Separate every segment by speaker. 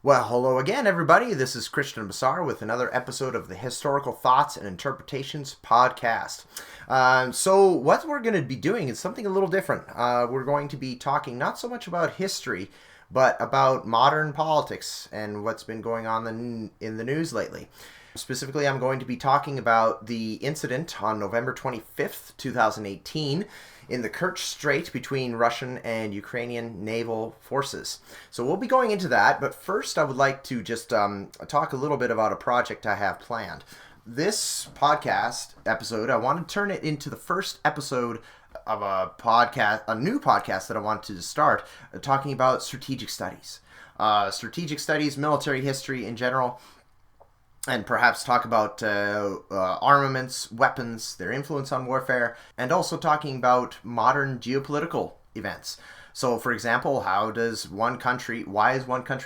Speaker 1: Well, hello again, everybody. This is Christian Bassar with another episode of the Historical Thoughts and Interpretations podcast. So what we're going to be doing is something a little different. We're going to be talking not so much about history, but about modern politics and what's been going on in the news lately. Specifically, I'm going to be talking about the incident on November 25th, 2018, in the Kerch Strait between Russian and Ukrainian naval forces. So we'll be going into that, but first I would like to just talk a little bit about a project I have planned. This podcast episode, I want to turn it into the first episode of a new podcast that I want to start, talking about strategic studies. Strategic studies, military history in general, and perhaps talk about armaments, weapons, their influence on warfare, and also talking about modern geopolitical events. So, for example, why is one country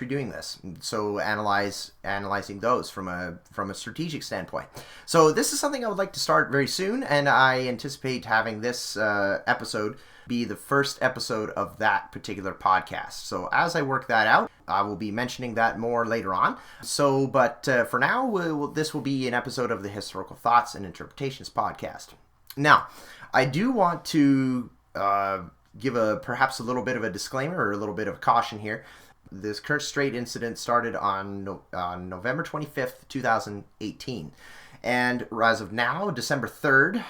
Speaker 1: doing this? So, analyzing those from a strategic standpoint. So, this is something I would like to start very soon, and I anticipate having this episode be the first episode of that particular podcast. So as I work that out, I will be mentioning that more later on. So, but for now, this will be an episode of the Historical Thoughts and Interpretations podcast. Now, I do want to give perhaps a little bit of a disclaimer or a little bit of caution here. This Kerch Strait incident started on November 25th, 2018. And as of now, December 3rd,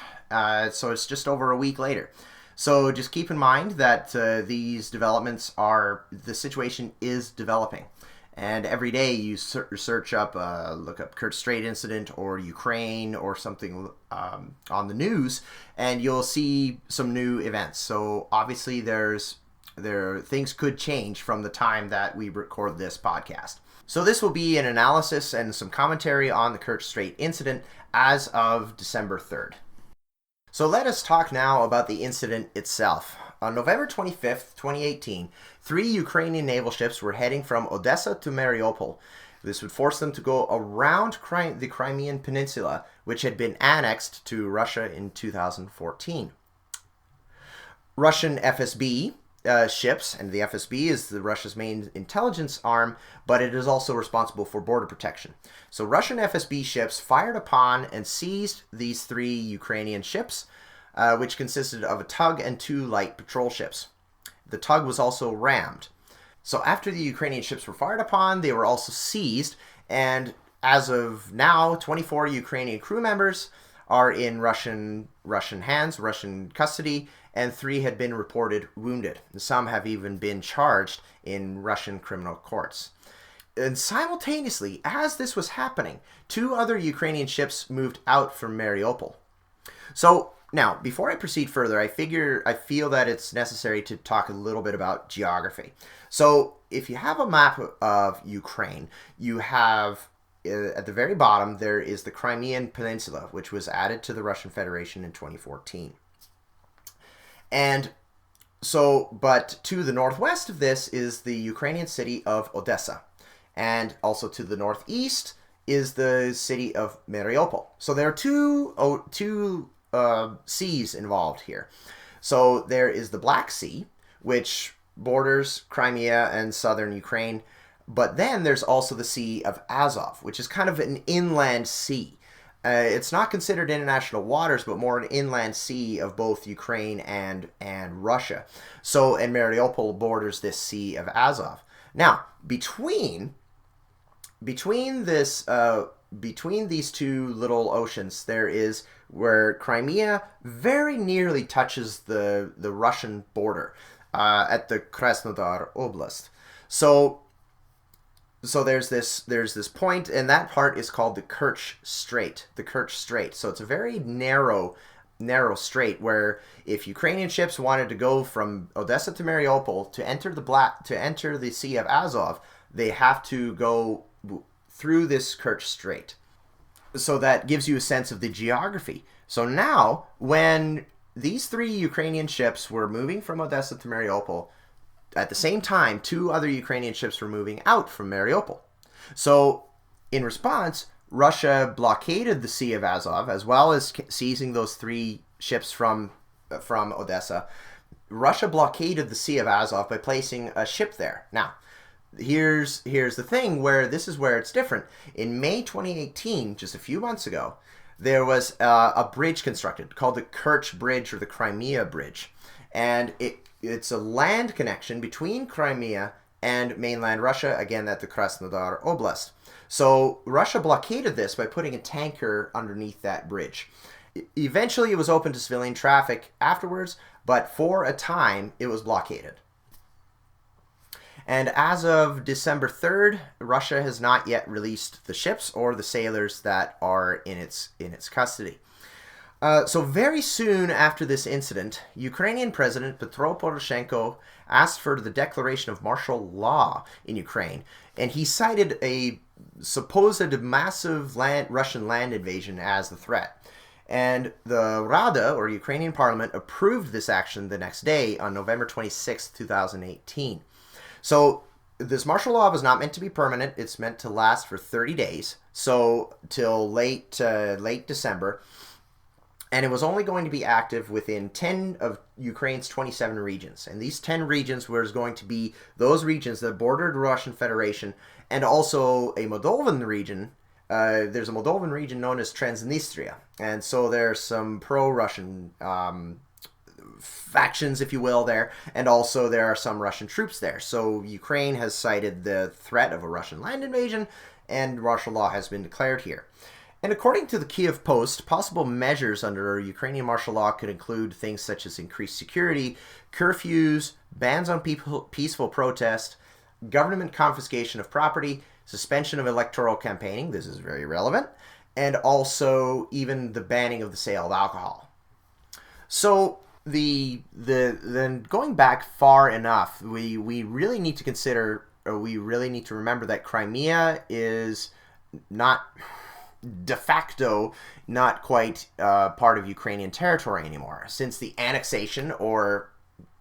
Speaker 1: so it's just over a week later. So just keep in mind that these developments the situation is developing. And every day you search up, look up Kerch Strait incident or Ukraine or something on the news, and you'll see some new events. So obviously things could change from the time that we record this podcast. So this will be an analysis and some commentary on the Kerch Strait incident as of December 3rd. So let us talk now about the incident itself. On November 25th, 2018, 3 Ukrainian naval ships were heading from Odessa to Mariupol. This would force them to go around the Crimean Peninsula, which had been annexed to Russia in 2014. Russian FSB ships, and the FSB is Russia's main intelligence arm, but it is also responsible for border protection. So Russian FSB ships fired upon and seized these 3 Ukrainian ships, which consisted of a tug and 2 light patrol ships. The tug was also rammed. So after the Ukrainian ships were fired upon, they were also seized, and as of now, 24 Ukrainian crew members are in Russian hands, Russian custody, and 3 had been reported wounded. Some have even been charged in Russian criminal courts. And simultaneously, as this was happening, 2 other Ukrainian ships moved out from Mariupol. So now, before I proceed further, I feel that it's necessary to talk a little bit about geography. So if you have a map of Ukraine, you have at the very bottom, there is the Crimean Peninsula, which was added to the Russian Federation in 2014. And so, but to the northwest of this is the Ukrainian city of Odessa. And also to the northeast is the city of Mariupol. So there are two seas involved here. So there is the Black Sea, which borders Crimea and southern Ukraine. But then there's also the Sea of Azov, which is kind of an inland sea. It's not considered international waters, but more an inland sea of both Ukraine and Russia. So, and Mariupol borders this Sea of Azov. Now, between these 2 little oceans, there is where Crimea very nearly touches the Russian border at the Krasnodar Oblast. So there's this point, and that part is called the Kerch Strait. The Kerch Strait. So it's a very narrow strait where if Ukrainian ships wanted to go from Odessa to Mariupol to enter the Sea of Azov, they have to go through this Kerch Strait. So that gives you a sense of the geography. So now, when these 3 Ukrainian ships were moving from Odessa to Mariupol, at the same time, 2 other Ukrainian ships were moving out from Mariupol. So, in response, Russia blockaded the Sea of Azov, as well as seizing those 3 ships from Odessa. Russia blockaded the Sea of Azov by placing a ship there. Now, here's the thing where this is where it's different. In May 2018, just a few months ago, there was a bridge constructed called the Kerch Bridge or the Crimea Bridge, and it's a land connection between Crimea and mainland Russia, again at the Krasnodar Oblast. So Russia blockaded this by putting a tanker underneath that bridge. Eventually it was open to civilian traffic afterwards, but for a time it was blockaded. And as of December 3rd, Russia has not yet released the ships or the sailors that are in its custody. So very soon after this incident, Ukrainian President Petro Poroshenko asked for the declaration of martial law in Ukraine, and he cited a supposed massive Russian land invasion as the threat. And the Rada, or Ukrainian Parliament, approved this action the next day on November 26, 2018. So this martial law was not meant to be permanent. It's meant to last for 30 days, so till late December. And it was only going to be active within 10 of Ukraine's 27 regions. And these 10 regions was going to be those regions that bordered the Russian Federation and also a Moldovan region. There's a Moldovan region known as Transnistria. And so there's some pro-Russian factions, if you will, there. And also there are some Russian troops there. So Ukraine has cited the threat of a Russian land invasion, and martial law has been declared here. And according to the Kiev Post, possible measures under Ukrainian martial law could include things such as increased security, curfews, bans on peaceful protest, government confiscation of property, suspension of electoral campaigning, this is very relevant, and also even the banning of the sale of alcohol. So then going back far enough, we really need to consider, or we really need to remember that Crimea is not de facto not quite part of Ukrainian territory anymore, since the annexation, or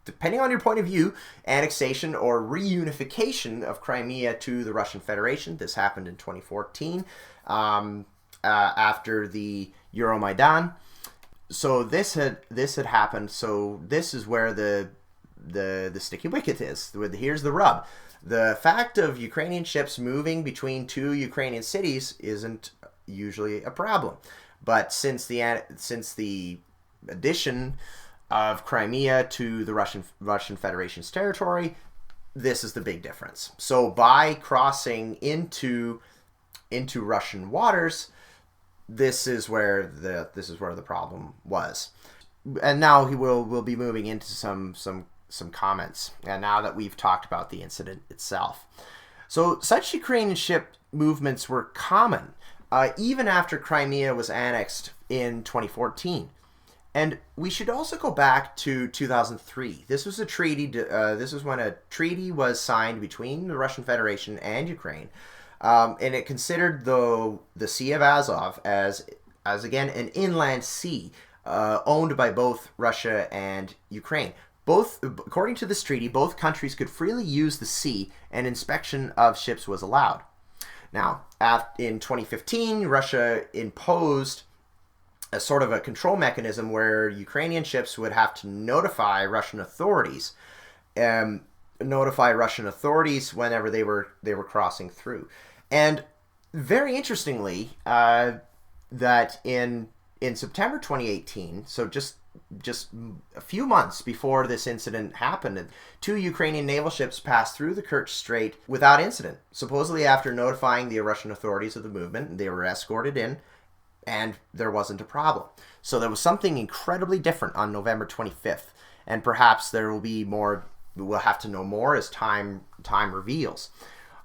Speaker 1: depending on your point of view, annexation or reunification of Crimea to the Russian Federation. This happened in 2014 after the Euromaidan. So this had happened. So this is where the sticky wicket is. Here's the rub. The fact of Ukrainian ships moving between two Ukrainian cities isn't usually a problem, but since the addition of Crimea to the Russian Federation's territory, this is the big difference. So by crossing into Russian waters, this is where the problem was. And now we'll be moving into some comments, and now that we've talked about the incident itself. So such Ukrainian ship movements were common even after Crimea was annexed in 2014. And we should also go back to 2003. This was a treaty. This is when a treaty was signed between the Russian Federation and Ukraine, and it considered the Sea of Azov as again an inland sea owned by both Russia and Ukraine. Both, according to this treaty, both countries could freely use the sea, and inspection of ships was allowed. Now, in 2015, Russia imposed a sort of a control mechanism where Ukrainian ships would have to notify Russian authorities, whenever they were crossing through. And very interestingly, that in September 2018, so just a few months before this incident happened, two Ukrainian naval ships passed through the Kerch Strait without incident, supposedly after notifying the Russian authorities of the movement. They were escorted in, and there wasn't a problem. So there was something incredibly different on November 25th, and perhaps there will be more. We'll have to know more as time reveals.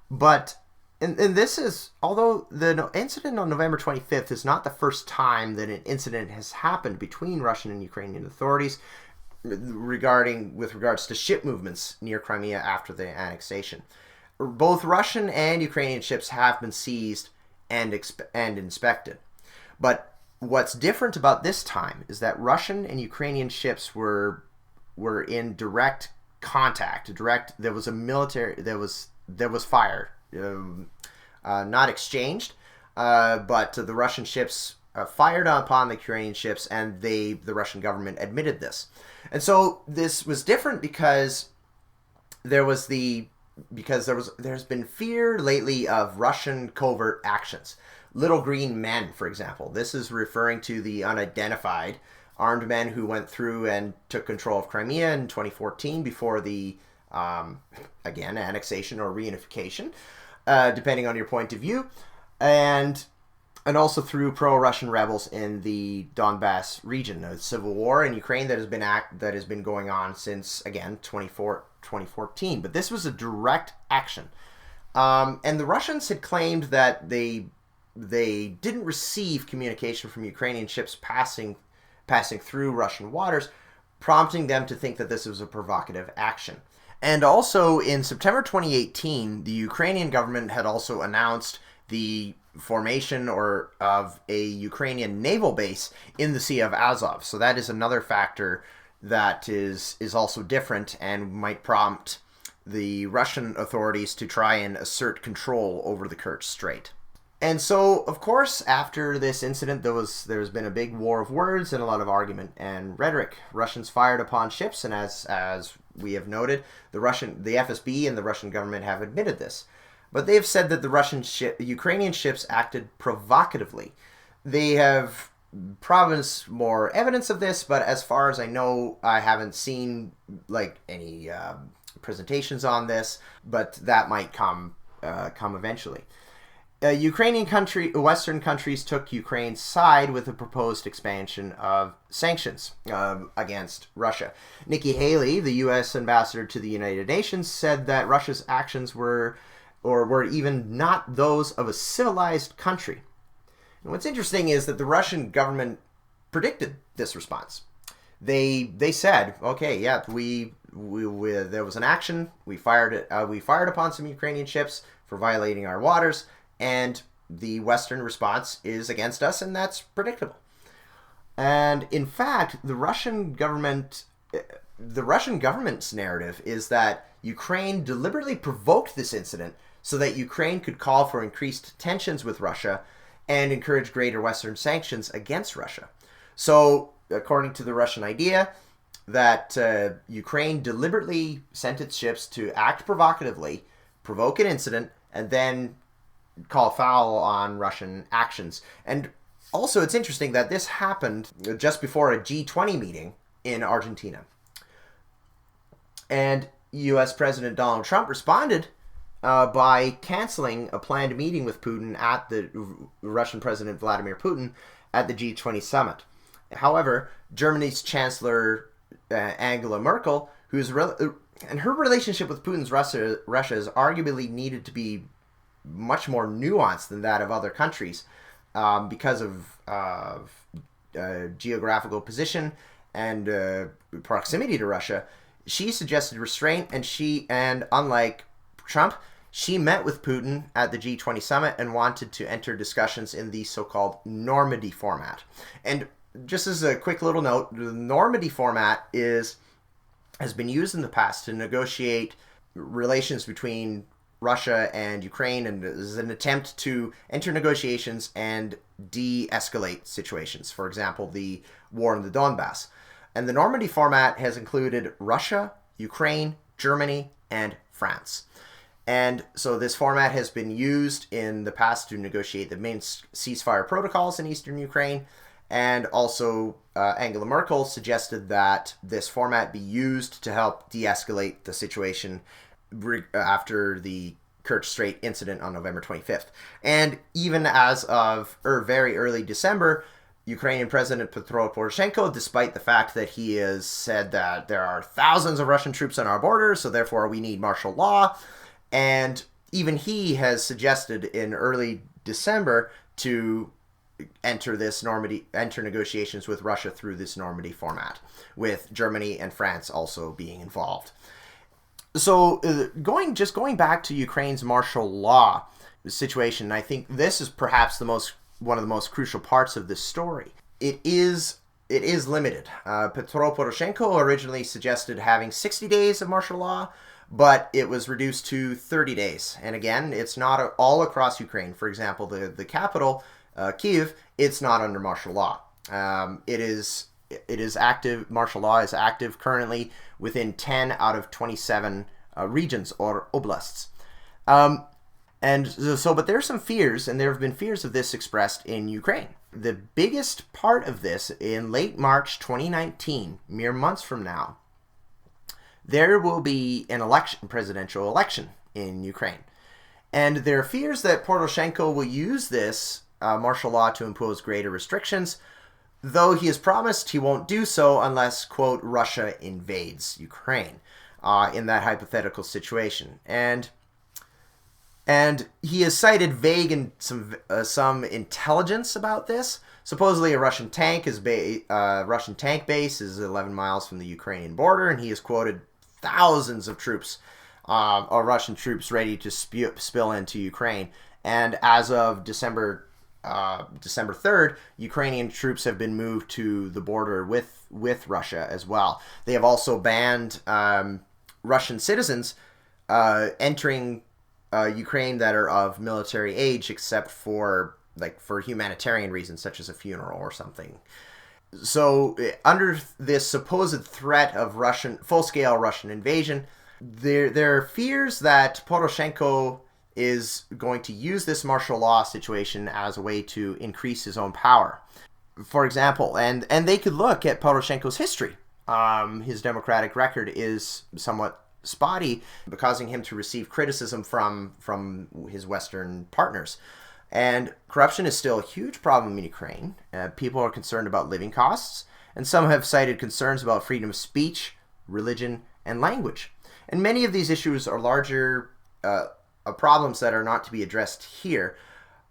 Speaker 1: But and this is, although the incident on November 25th is not the first time that an incident has happened between Russian and Ukrainian authorities with regards to ship movements near Crimea after the annexation. Both Russian and Ukrainian ships have been seized and inspected. But what's different about this time is that Russian and Ukrainian ships were in direct contact. There was a military. There was fire. Not exchanged, but the Russian ships fired upon the Ukrainian ships, and the Russian government admitted this. And so this was different because there was the because there's been fear lately of Russian covert actions. Little green men, for example. This is referring to the unidentified armed men who went through and took control of Crimea in 2014 before the, again, annexation or reunification, depending on your point of view, and also through pro-Russian rebels in the Donbass region, a civil war in Ukraine that has been going on since, again, 2014. But this was a direct action, and the Russians had claimed that they didn't receive communication from Ukrainian ships passing through Russian waters, prompting them to think that this was a provocative action. And also in September 2018, the Ukrainian government had also announced the formation of a Ukrainian naval base in the Sea of Azov. So that is another factor that is also different and might prompt the Russian authorities to try and assert control over the Kerch Strait. And so, of course, after this incident, there's been a big war of words and a lot of argument and rhetoric. Russians fired upon ships, and as we have noted, the FSB and the Russian government have admitted this. But they have said that the Ukrainian ships acted provocatively. They have promised more evidence of this, but as far as I know, I haven't seen any presentations on this. But that might come eventually. Western countries took Ukraine's side with the proposed expansion of sanctions against Russia. Nikki Haley, the U.S. ambassador to the United Nations, said that Russia's actions were even not those of a civilized country. And what's interesting is that the Russian government predicted this response. They said, okay, yeah, we there was an action. We fired upon some Ukrainian ships for violating our waters. And the Western response is against us, and that's predictable. And in fact, the Russian government's narrative is that Ukraine deliberately provoked this incident so that Ukraine could call for increased tensions with Russia and encourage greater Western sanctions against Russia. So, according to the Russian idea, that Ukraine deliberately sent its ships to act provocatively, provoke an incident, and then call foul on Russian actions. And also, it's interesting that this happened just before a G20 meeting in Argentina. And U.S. President Donald Trump responded by canceling a planned meeting with Putin at the Russian President Vladimir Putin at the G20 summit. However, Germany's Chancellor Angela Merkel, and her relationship with Putin's Russia is arguably needed to be much more nuanced than that of other countries because of geographical position and proximity to Russia. She suggested restraint, and unlike Trump, she met with Putin at the G20 summit and wanted to enter discussions in the so-called Normandy format. And just as a quick little note, the Normandy format has been used in the past to negotiate relations between Russia and Ukraine, and is an attempt to enter negotiations and de-escalate situations. For example, the war in the Donbass. And the Normandy format has included Russia, Ukraine, Germany, and France. And so this format has been used in the past to negotiate the main ceasefire protocols in eastern Ukraine. And also, Angela Merkel suggested that this format be used to help de-escalate the situation after the Kerch Strait incident on November 25th. And even as of very early December, Ukrainian President Petro Poroshenko, despite the fact that he has said that there are thousands of Russian troops on our borders, so therefore we need martial law, and even he has suggested in early December to enter negotiations with Russia through this Normandy format, with Germany and France also being involved. So going back to Ukraine's martial law situation, I think this is perhaps one of the most crucial parts of this story. It is limited. Petro Poroshenko originally suggested having 60 days of martial law, but it was reduced to 30 days. And again, it's not all across Ukraine. For example, the capital, Kyiv, it's not under martial law. It is active. Martial law is active currently within 10 out of 27 regions or oblasts. But there are some fears, and there have been fears of this expressed in Ukraine. The biggest part of this, in late March 2019, mere months from now, there will be an presidential election in Ukraine. And there are fears that Poroshenko will use this martial law to impose greater restrictions, though he has promised he won't do so unless, quote, Russia invades Ukraine in that hypothetical situation. And he has cited vague and some intelligence about this. Supposedly, a Russian tank base is 11 miles from the Ukrainian border, and he has quoted thousands of troops, or Russian troops, ready to spill into Ukraine. And as of December 3rd, Ukrainian troops have been moved to the border with Russia as well. They have also banned Russian citizens entering Ukraine that are of military age, except for humanitarian reasons, such as a funeral or something. So under this supposed threat of full-scale Russian invasion, there are fears that Poroshenko is going to use this martial law situation as a way to increase his own power. For example, and they could look at Poroshenko's history. His democratic record is somewhat spotty, causing him to receive criticism from his Western partners. And corruption is still a huge problem in Ukraine. People are concerned about living costs, and some have cited concerns about freedom of speech, religion, and language. And many of these issues are larger problems that are not to be addressed here.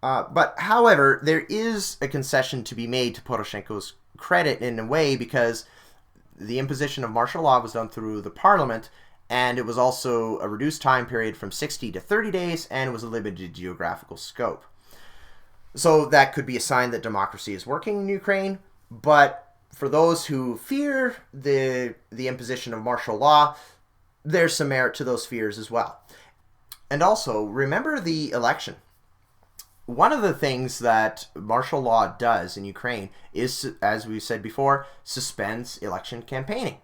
Speaker 1: But however, there is a concession to be made to Poroshenko's credit in a way, because the imposition of martial law was done through the parliament, and it was also a reduced time period from 60 to 30 days, and it was a limited geographical scope. So that could be a sign that democracy is working in Ukraine, but for those who fear the imposition of martial law, there's some merit to those fears as well. And also, remember the election. One of the things that martial law does in Ukraine is, as we said before, suspends election campaigning.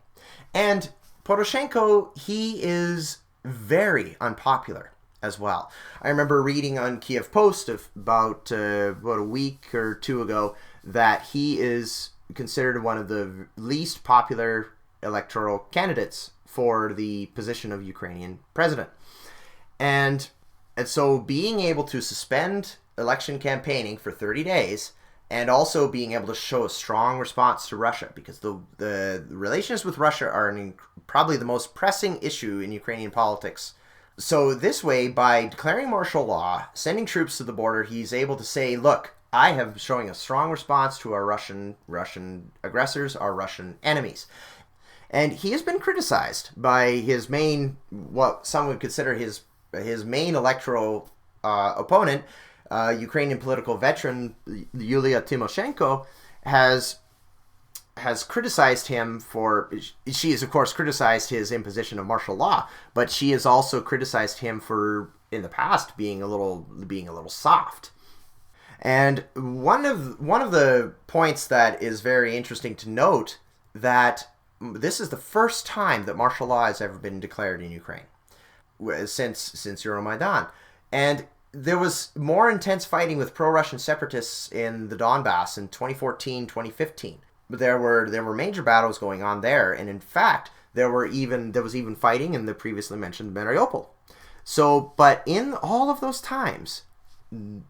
Speaker 1: And Poroshenko, he is very unpopular as well. I remember reading on Kiev Post about a week or two ago that he is considered one of the least popular electoral candidates for the position of Ukrainian president. And so being able to suspend election campaigning for 30 days and also being able to show a strong response to Russia, because the relations with Russia are probably the most pressing issue in Ukrainian politics. So this way, by declaring martial law, sending troops to the border, he's able to say, look, I have showing a strong response to our Russian aggressors, our Russian enemies. And he has been criticized by his what some would consider his main electoral opponent, Ukrainian political veteran Yulia Tymoshenko, has criticized him for. She has, of course, criticized his imposition of martial law, but she has also criticized him for, in the past, being a little soft. And one of the points that is very interesting to note, that this is the first time that martial law has ever been declared in Ukraine since Euromaidan. And there was more intense fighting with pro-Russian separatists in the Donbass in 2014, 2015. But there were major battles going on there, and in fact, there was even fighting in the previously mentioned Mariupol. So, but in all of those times,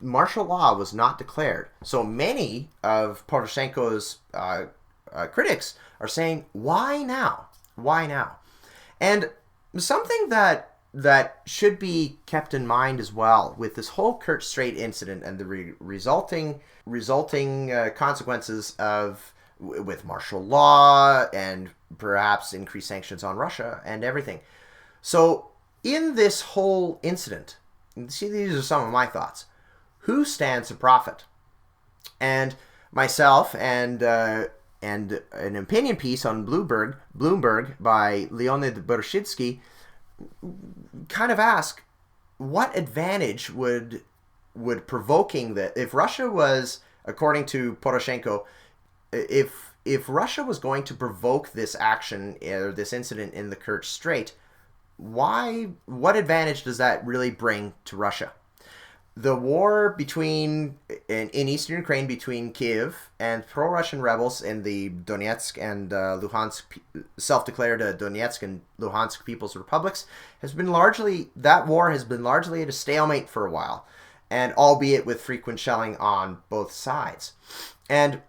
Speaker 1: martial law was not declared. So many of Poroshenko's critics are saying, why now? Why now? And something that should be kept in mind as well with this whole Kerch Strait incident and the resulting consequences with martial law and perhaps increased sanctions on Russia and everything. So in this whole incident, see, these are some of my thoughts. Who stands to profit? And myself and an opinion piece on Bloomberg by Leonid Bershitsky kind of ask, what advantage would provoking that, if Russia was, according to Poroshenko, if Russia was going to provoke this action or this incident in the Kerch Strait, what advantage does that really bring to Russia? The war in eastern Ukraine between Kiev and pro-Russian rebels in the Donetsk and Luhansk, self-declared Donetsk and Luhansk People's Republics, that war has been largely at a stalemate for a while, and albeit with frequent shelling on both sides. And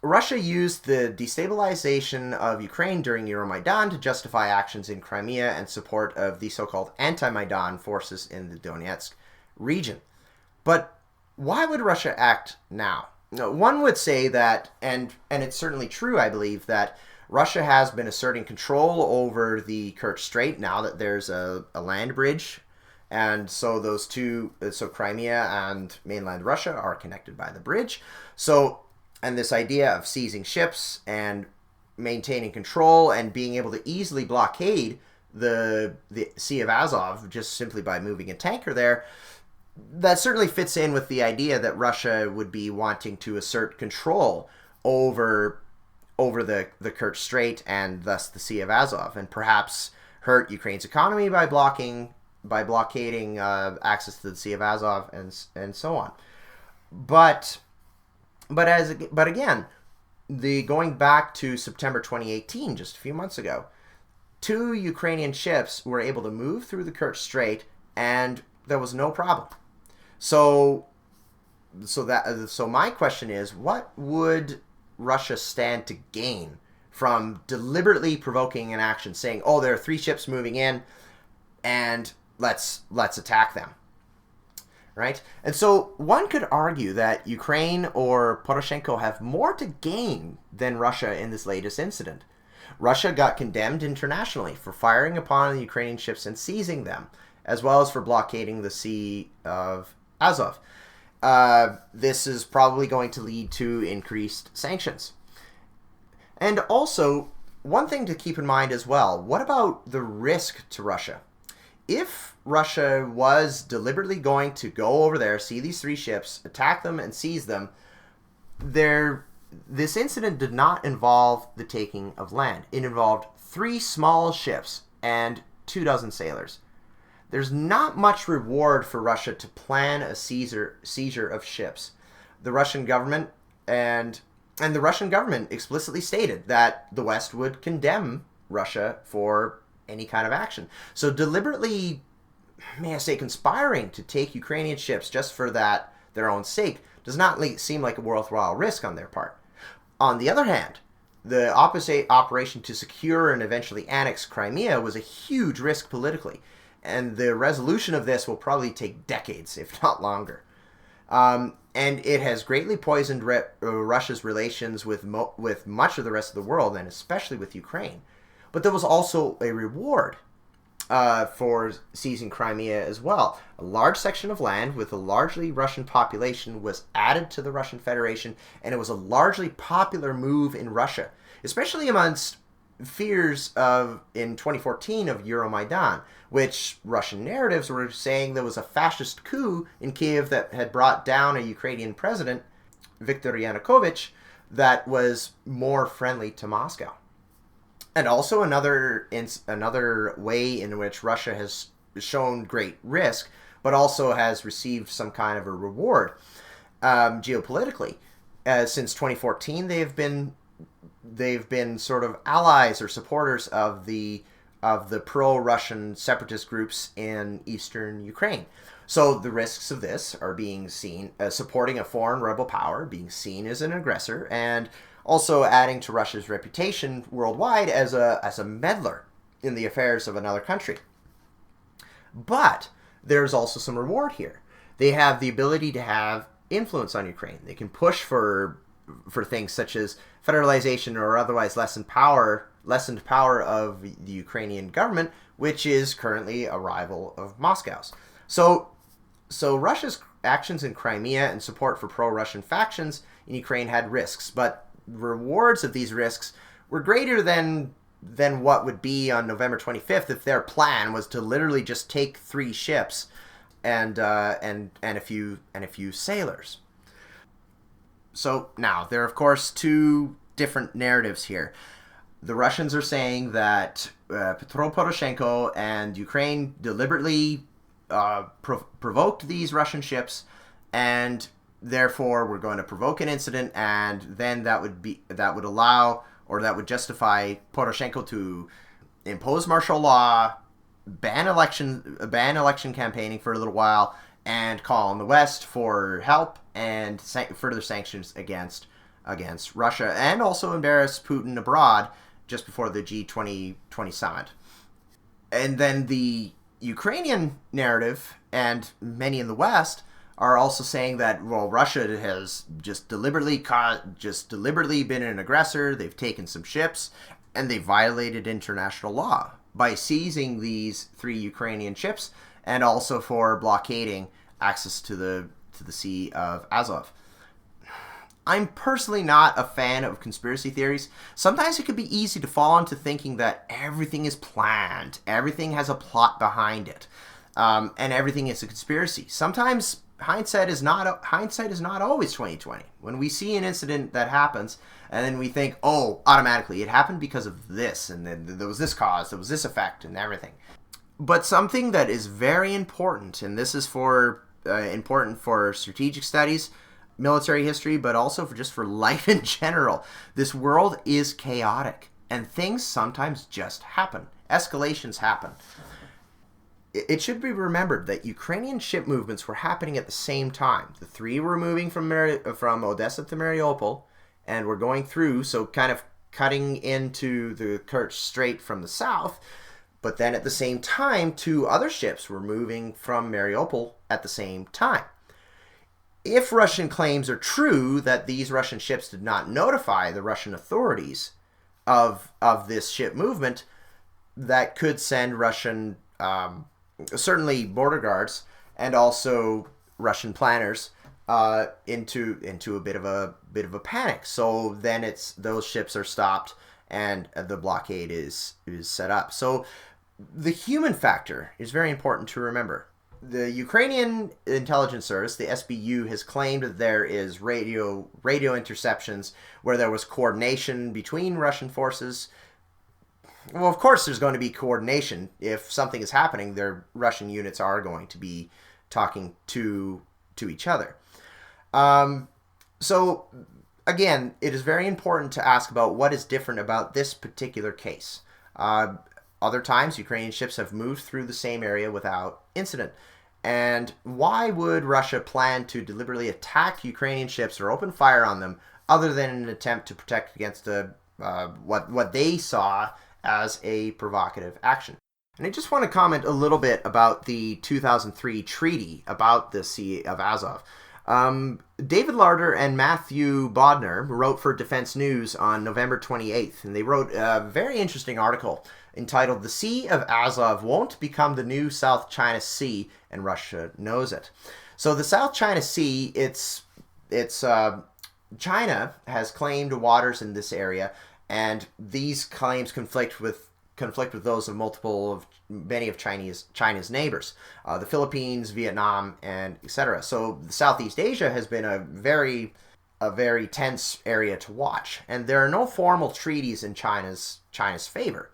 Speaker 1: Russia used the destabilization of Ukraine during Euromaidan to justify actions in Crimea and support of the so-called anti-Maidan forces in the Donetsk region. But why would Russia act now? One would say that, and it's certainly true, I believe, that Russia has been asserting control over the Kerch Strait now that there's a land bridge, and so so Crimea and mainland Russia are connected by the bridge. And this idea of seizing ships and maintaining control and being able to easily blockade the Sea of Azov just simply by moving a tanker there, that certainly fits in with the idea that Russia would be wanting to assert control over the Kerch Strait and thus the Sea of Azov, and perhaps hurt Ukraine's economy by blockading access to the Sea of Azov and so on. But again, going back to September 2018, just a few months ago, 2 Ukrainian ships were able to move through the Kerch Strait, and there was no problem. So my question is, what would Russia stand to gain from deliberately provoking an action, saying, "Oh, there are 3 ships moving in, and let's attack them"? Right? And so one could argue that Ukraine or Poroshenko have more to gain than Russia in this latest incident. Russia got condemned internationally for firing upon the Ukrainian ships and seizing them, as well as for blockading the Sea of Azov. This is probably going to lead to increased sanctions. And also, one thing to keep in mind as well, what about the risk to Russia? If Russia was deliberately going to go over there, see these 3 ships, attack them, and seize them, this incident did not involve the taking of land. It involved 3 small ships and 24 sailors. There's not much reward for Russia to plan a seizure of ships. The Russian government and the Russian government explicitly stated that the West would condemn Russia for any kind of action. So deliberately, may I say, conspiring to take Ukrainian ships just for their own sake does not seem like a worthwhile risk on their part. On the other hand, the opposite operation to secure and eventually annex Crimea was a huge risk politically, and the resolution of this will probably take decades, if not longer. And it has greatly poisoned Russia's relations with much of the rest of the world, and especially with Ukraine. But there was also a reward for seizing Crimea as well. A large section of land with a largely Russian population was added to the Russian Federation, and it was a largely popular move in Russia, especially amongst fears in 2014 of Euromaidan, which Russian narratives were saying there was a fascist coup in Kiev that had brought down a Ukrainian president, Viktor Yanukovych, that was more friendly to Moscow. And also another way in which Russia has shown great risk, but also has received some kind of a reward geopolitically. Since 2014, they've been sort of allies or supporters of the pro-Russian separatist groups in eastern Ukraine. So the risks of this are being seen as supporting a foreign rebel power, being seen as an aggressor, and also adding to Russia's reputation worldwide as a meddler in the affairs of another country. But there's also some reward here. They have the ability to have influence on Ukraine. They can push for things such as federalization or otherwise lessened power of the Ukrainian government, which is currently a rival of Moscow's. So Russia's actions in Crimea and support for pro-Russian factions in Ukraine had risks, but rewards of these risks were greater than what would be on November 25th if their plan was to literally just take 3 ships and a few sailors. So now there are of course 2 different narratives here. The Russians are saying that Petro Poroshenko and Ukraine deliberately provoked these Russian ships, and therefore we're going to provoke an incident, and then that would allow, or that would justify Poroshenko to impose martial law, ban election campaigning for a little while, and call on the West for help and further sanctions against Russia, and also embarrass Putin abroad just before the G20 summit. And then the Ukrainian narrative and many in the West are also saying that, well, Russia has just deliberately been an aggressor. They've taken some ships and they violated international law by seizing these 3 Ukrainian ships, and also for blockading access to the Sea of Azov. I'm personally not a fan of conspiracy theories. Sometimes it can be easy to fall into thinking that everything is planned, everything has a plot behind it, and everything is a conspiracy. Sometimes hindsight is not always 20/20. When we see an incident that happens, and then we think, oh, automatically it happened because of this, and then there was this cause, there was this effect, and everything. But something that is very important, and this is important for strategic studies, military history, but also for life in general. This world is chaotic, and things sometimes just happen. Escalations happen. It should be remembered that Ukrainian ship movements were happening at the same time. The 3 were moving from Odessa to Mariupol, and were going through, so kind of cutting into the Kerch Strait from the south. But then at the same time, 2 other ships were moving from Mariupol at the same time. If Russian claims are true that these Russian ships did not notify the Russian authorities of this ship movement, that could send Russian, certainly border guards and also Russian planners into a bit of a panic. So then those ships are stopped and the blockade is set up. So the human factor is very important to remember. The Ukrainian intelligence service, the SBU, has claimed that there is radio interceptions where there was coordination between Russian forces. Well, of course there's going to be coordination. If something is happening, their Russian units are going to be talking to each other. So, again, it is very important to ask about what is different about this particular case. Other times, Ukrainian ships have moved through the same area without incident. And why would Russia plan to deliberately attack Ukrainian ships or open fire on them other than an attempt to protect against what they saw as a provocative action? And I just want to comment a little bit about the 2003 treaty about the Sea of Azov. David Larder and Matthew Bodner wrote for Defense News on November 28th, and they wrote a very interesting article entitled "The Sea of Azov Won't Become the New South China Sea, and Russia Knows It." So the South China Sea, China has claimed waters in this area, and these claims conflict with those of many of China's neighbors, the Philippines, Vietnam, and etc. So Southeast Asia has been a very tense area to watch, and there are no formal treaties in China's favor.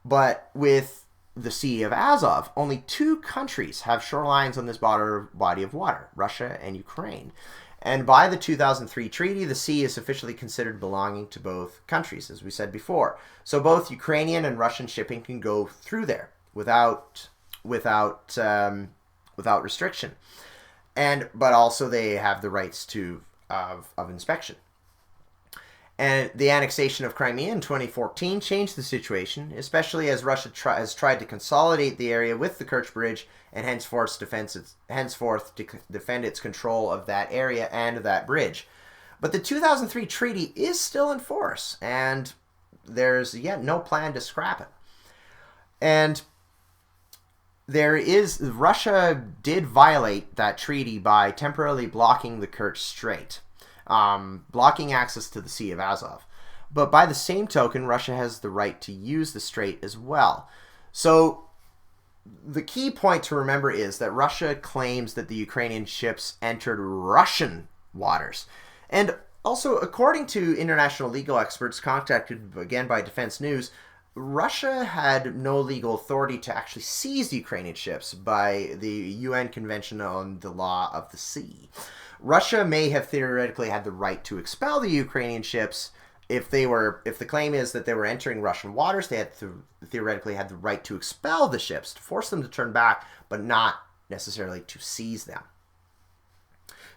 Speaker 1: But with the Sea of Azov, only 2 countries have shorelines on this body of water, Russia and Ukraine. And by the 2003 treaty, the sea is officially considered belonging to both countries, as we said before. So both Ukrainian and Russian shipping can go through there without restriction. But also they have the rights of inspection. And the annexation of Crimea in 2014 changed the situation, especially as Russia has tried to consolidate the area with the Kerch Bridge and henceforth defend its control of that area and that bridge. But the 2003 treaty is still in force, and there's yet no plan to scrap it. And Russia did violate that treaty by temporarily blocking the Kerch Strait, blocking access to the Sea of Azov. But by the same token, Russia has the right to use the strait as well. So the key point to remember is that Russia claims that the Ukrainian ships entered Russian waters. And Also, according to international legal experts contacted again by Defense News, Russia had no legal authority to actually seize Ukrainian ships by the UN Convention on the Law of the Sea. Russia may have theoretically had the right to expel the Ukrainian ships if the claim is that they were entering Russian waters. They had theoretically had the right to expel the ships, to force them to turn back, but not necessarily to seize them.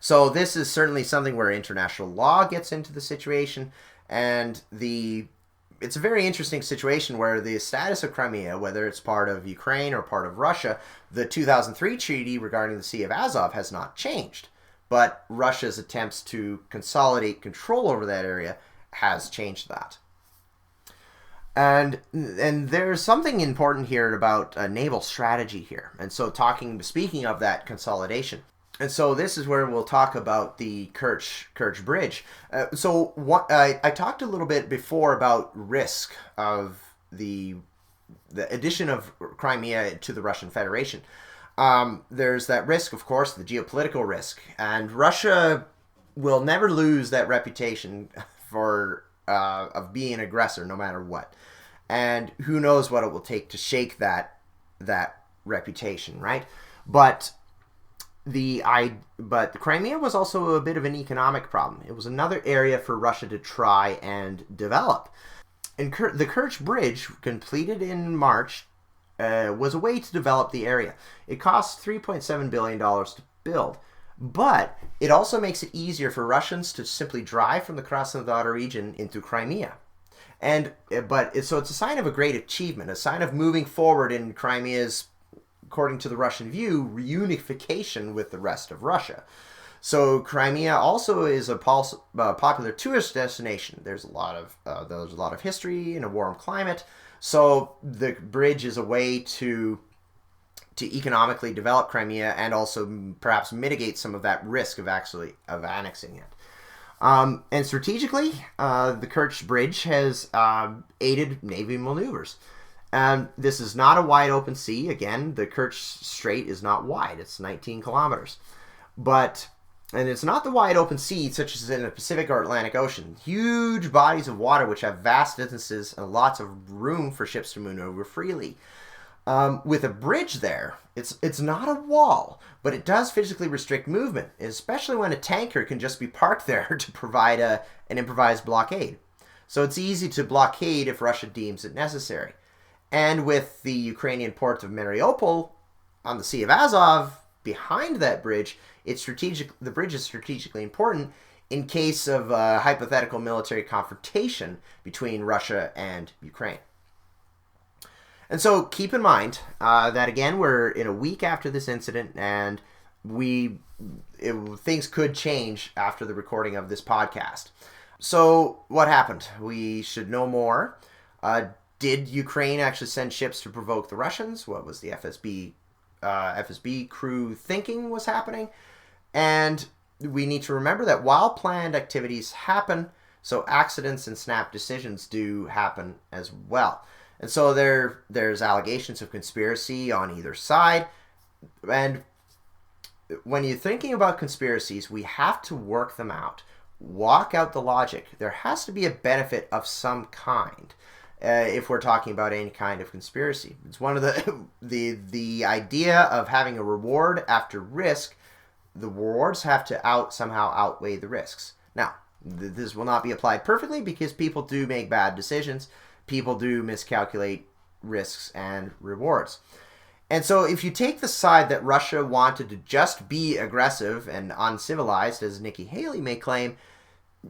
Speaker 1: So this is certainly something where international law gets into the situation, and it's a very interesting situation where the status of Crimea, whether it's part of Ukraine or part of Russia, the 2003 treaty regarding the Sea of Azov has not changed. But Russia's attempts to consolidate control over that area has changed that. And there's something important here about naval strategy here. And so speaking of that consolidation, and so this is where we'll talk about the Kerch Bridge. I talked a little bit before about risk of the addition of Crimea to the Russian Federation. There's that risk, of course, the geopolitical risk, and Russia will never lose that reputation of being an aggressor, no matter what. And who knows what it will take to shake that reputation, right? But Crimea was also a bit of an economic problem. It was another area for Russia to try and develop. And the Kerch Bridge, completed in March, was a way to develop the area. It cost $3.7 billion to build, but it also makes it easier for Russians to simply drive from the Krasnodar region into Crimea. So it's a sign of a great achievement, a sign of moving forward in Crimea's, according to the Russian view, reunification with the rest of Russia. So Crimea also is a popular tourist destination. There's a lot of history and a warm climate. So the bridge is a way to economically develop Crimea and also perhaps mitigate some of that risk of annexing it. And strategically, the Kerch Bridge has aided Navy maneuvers. This is not a wide open sea. Again, the Kerch Strait is not wide. It's 19 kilometers. And it's not the wide open sea such as in the Pacific or Atlantic Ocean. Huge bodies of water which have vast distances and lots of room for ships to maneuver freely. With a bridge there, it's not a wall, but it does physically restrict movement, especially when a tanker can just be parked there to provide an improvised blockade. So it's easy to blockade if Russia deems it necessary. And with the Ukrainian port of Mariupol on the Sea of Azov behind that bridge, the bridge is strategically important in case of a hypothetical military confrontation between Russia and Ukraine. And so keep in mind that, again, we're in a week after this incident, and things could change after the recording of this podcast. So what happened? We should know more. Did Ukraine actually send ships to provoke the Russians? What was the FSB crew thinking was happening? And we need to remember that while planned activities happen, so accidents and snap decisions do happen as well. And so there's allegations of conspiracy on either side. And when you're thinking about conspiracies, we have to work them out, walk out the logic. There has to be a benefit of some kind if we're talking about any kind of conspiracy. It's one of the idea of having a reward after risk. The rewards have to somehow outweigh the risks. Now, this will not be applied perfectly because people do make bad decisions. People do miscalculate risks and rewards. And so if you take the side that Russia wanted to just be aggressive and uncivilized, as Nikki Haley may claim,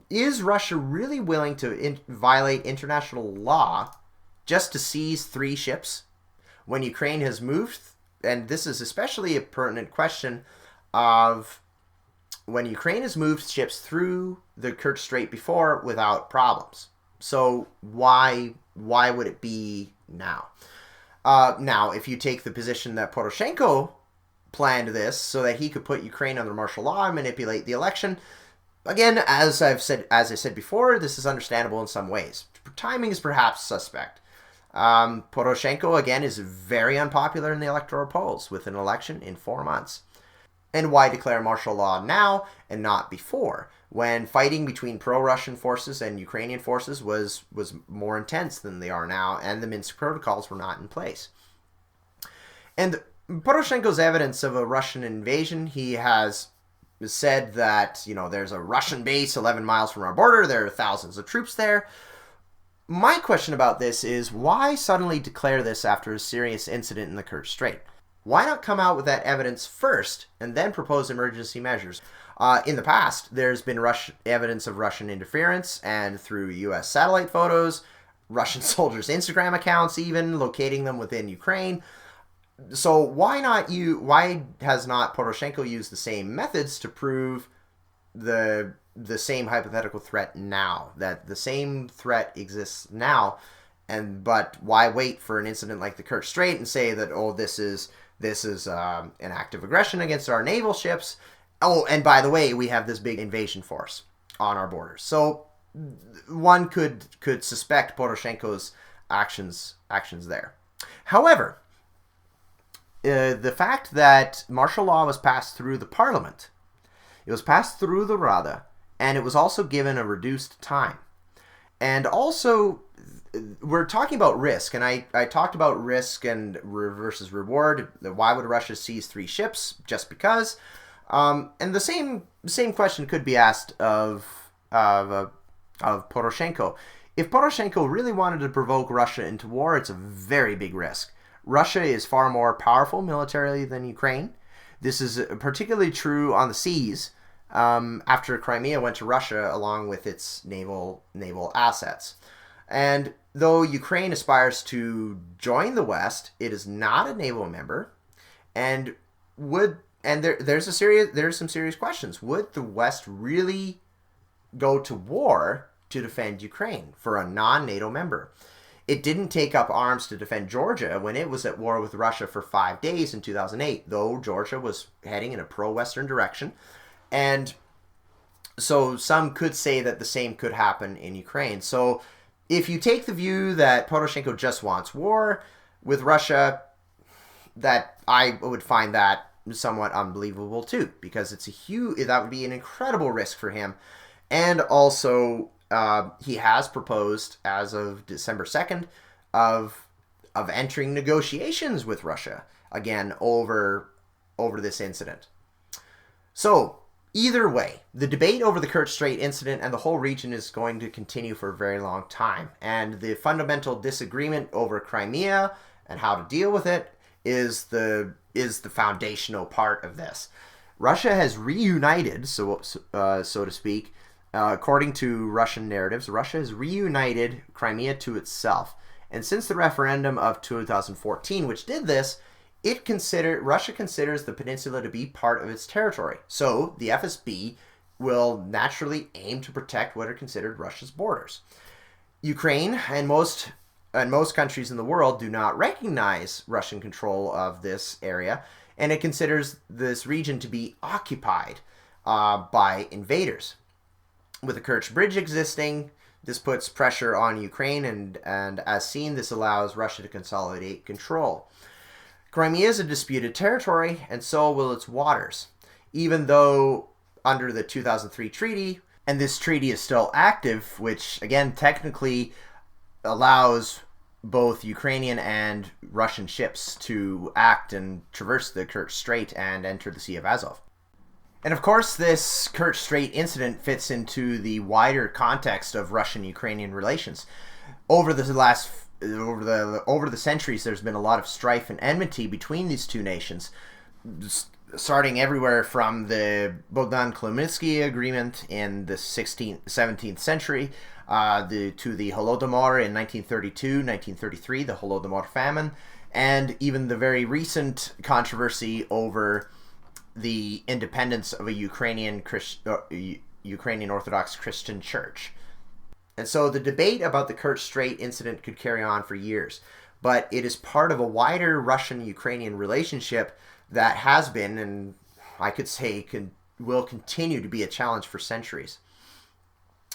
Speaker 1: is Russia really willing to violate international law just to seize 3 ships when Ukraine has moved? And this is especially a pertinent question of when Ukraine has moved ships through the Kerch Strait before without problems. So why would it be now? Now, if you take the position that Poroshenko planned this so that he could put Ukraine under martial law and manipulate the election, again, as I said before, this is understandable in some ways. Timing is perhaps suspect. Poroshenko, again, is very unpopular in the electoral polls with an election in 4 months. And why declare martial law now and not before, when fighting between pro-Russian forces and Ukrainian forces was more intense than they are now, and the Minsk protocols were not in place? And Poroshenko's evidence of a Russian invasion, he has said that, there's a Russian base 11 miles from our border, there are thousands of troops there. My question about this is, why suddenly declare this after a serious incident in the Kerch Strait? Why not come out with that evidence first and then propose emergency measures? In the past, there's been evidence of Russian interference, and through U.S. satellite photos, Russian soldiers' Instagram accounts even, locating them within Ukraine. So why has not Poroshenko used the same methods to prove the same hypothetical threat now, that the same threat exists now, but why wait for an incident like the Kerch Strait and say that, this is an act of aggression against our naval ships? Oh, and by the way, we have this big invasion force on our borders. So one could suspect Poroshenko's actions there. However, the fact that martial law was passed through the parliament, it was passed through the Rada, and it was also given a reduced time. And also, we're talking about risk, and I talked about risk and versus reward. Why would Russia seize 3 ships? Just because. And the same question could be asked of Poroshenko. If Poroshenko really wanted to provoke Russia into war, it's a very big risk. Russia is far more powerful militarily than Ukraine. This is particularly true on the seas, after Crimea went to Russia along with its naval assets. And though Ukraine aspires to join the West, it is not a NATO member, and there's some serious questions. Would the West really go to war to defend Ukraine for a non-NATO member? It didn't take up arms to defend Georgia when it was at war with Russia for 5 days in 2008, though Georgia was heading in a pro-Western direction. And so some could say that the same could happen in Ukraine. So if you take the view that Poroshenko just wants war with Russia, that I would find that somewhat unbelievable too, because that would be an incredible risk for him. And also, he has proposed, as of December 2nd, of entering negotiations with Russia again over this incident. So either way, the debate over the Kerch Strait incident and the whole region is going to continue for a very long time. And the fundamental disagreement over Crimea and how to deal with it is the foundational part of this. Russia has reunited, so to speak. According to Russian narratives, Russia has reunited Crimea to itself. And since the referendum of 2014, which did this, Russia considers the peninsula to be part of its territory. So the FSB will naturally aim to protect what are considered Russia's borders. Ukraine and most countries in the world do not recognize Russian control of this area, and it considers this region to be occupied by invaders. With the Kerch Bridge existing, this puts pressure on Ukraine, and as seen, this allows Russia to consolidate control. Crimea is a disputed territory, and so will its waters. Even though under the 2003 treaty, and this treaty is still active, which again technically allows both Ukrainian and Russian ships to act and traverse the Kerch Strait and enter the Sea of Azov. And of course, this Kerch Strait incident fits into the wider context of Russian-Ukrainian relations. Over the centuries, there's been a lot of strife and enmity between these two nations, starting everywhere from the Bogdan-Khmelnytsky Agreement in the 17th century to the Holodomor in 1932, 1933, the Holodomor famine, and even the very recent controversy over the independence of a Ukrainian Orthodox Christian church. And so the debate about the Kerch Strait incident could carry on for years, but it is part of a wider Russian-Ukrainian relationship that has been, and I could say will continue to be, a challenge for centuries.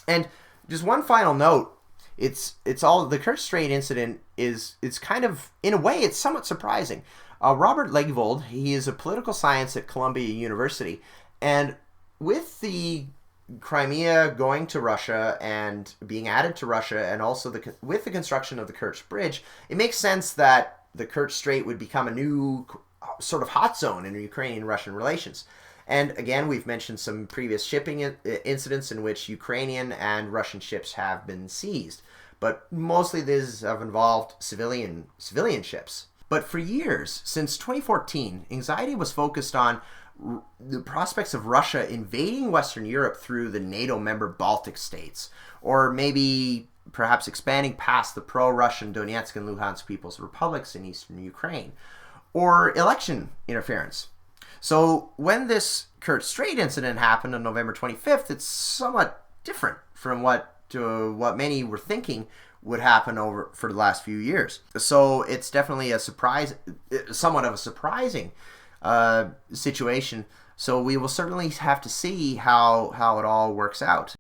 Speaker 1: And just one final note, the Kerch Strait incident is kind of, in a way, it's somewhat surprising. Robert Legvold, he is a political science at Columbia University, and with the Crimea going to Russia and being added to Russia, and also with the construction of the Kerch Bridge, it makes sense that the Kerch Strait would become a new sort of hot zone in Ukrainian-Russian relations. And again, we've mentioned some previous shipping incidents in which Ukrainian and Russian ships have been seized, but mostly these have involved civilian ships. But for years, since 2014, anxiety was focused on the prospects of Russia invading Western Europe through the NATO member Baltic states, or maybe perhaps expanding past the pro-Russian Donetsk and Luhansk People's Republics in eastern Ukraine, or election interference. So when this Kerch Strait incident happened on November 25th, it's somewhat different from what many were thinking would happen over for the last few years. So it's definitely a surprise, somewhat of a surprising situation. So we will certainly have to see how it all works out.